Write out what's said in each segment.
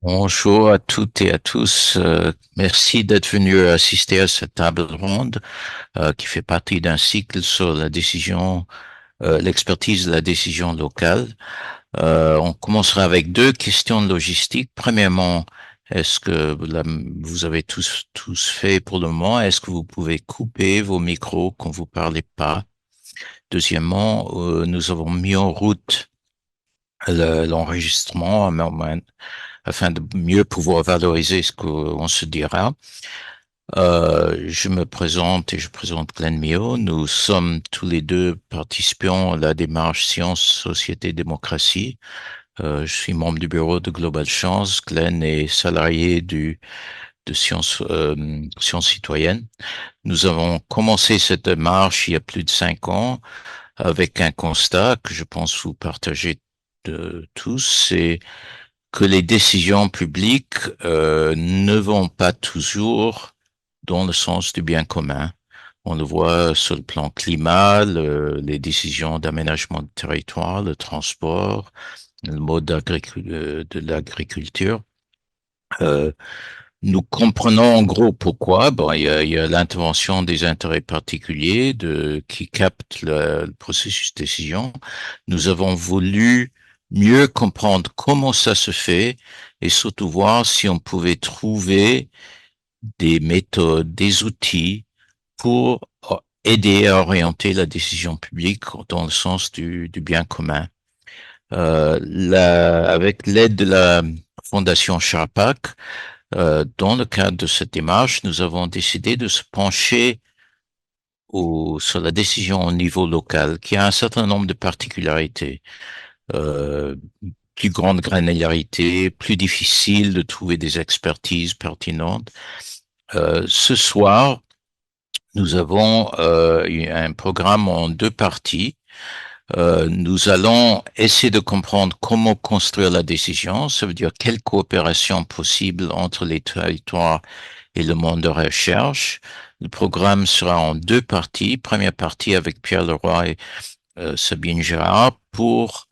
Bonjour à toutes et à tous. Merci d'être venu assister à cette table ronde qui fait partie d'un cycle sur la décision, l'expertise de la décision locale. On commencera avec deux questions de logistique. Premièrement, est-ce que vous avez tous fait pour le moment? Est-ce que vous pouvez couper vos micros quand vous parlez pas? Deuxièmement, nous avons mis en route l'enregistrement afin de mieux pouvoir valoriser ce qu'on se dira. Je me présente et je présente Glenn Mio. Nous sommes tous les deux participants à la démarche Sciences, Société, Démocratie. Je suis membre du bureau de Global Chance. Glenn est salarié de Sciences citoyennes. Nous avons commencé cette démarche il y a plus de 5 ans avec un constat que je pense vous partagez de tous, c'est que les décisions publiques ne vont pas toujours dans le sens du bien commun. On le voit sur le plan climat, les décisions d'aménagement de territoire, le transport, le mode de l'agriculture. Euh, Nous comprenons en gros pourquoi. Bon, il y a l'intervention des intérêts particuliers qui captent le processus de décision. Nous avons voulu mieux comprendre comment ça se fait et surtout voir si on pouvait trouver des méthodes, des outils pour aider à orienter la décision publique dans le sens du bien commun. Avec l'aide de la Fondation Charapac, dans le cadre de cette démarche, nous avons décidé de se pencher sur la décision au niveau local, qui a un certain nombre de particularités. Euh, Plus grande granularité, plus difficile de trouver des expertises pertinentes. Ce soir, nous avons un programme en deux parties. Nous allons essayer de comprendre comment construire la décision, ça veut dire quelle coopération possible entre les territoires et le monde de recherche. Le programme sera en deux parties. Première partie avec Pierre Leroy et Sabine Gérard pour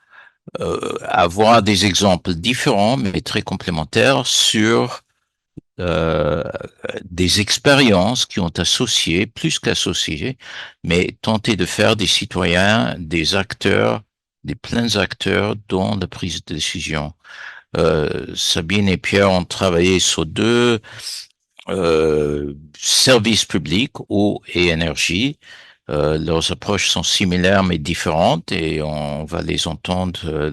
avoir des exemples différents mais très complémentaires sur euh, des expériences qui ont associé, plus qu'associé, mais tenté de faire des citoyens, des acteurs, des pleins acteurs dans la prise de décision. Sabine et Pierre ont travaillé sur deux services publics, eau et énergie. Leurs approches sont similaires mais différentes et on va les entendre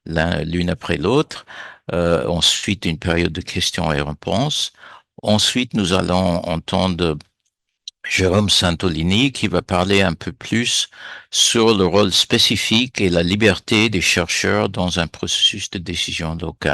l'une après l'autre. Ensuite, une période de questions et réponses. Ensuite, nous allons entendre Jérôme Santolini qui va parler un peu plus sur le rôle spécifique et la liberté des chercheurs dans un processus de décision locale.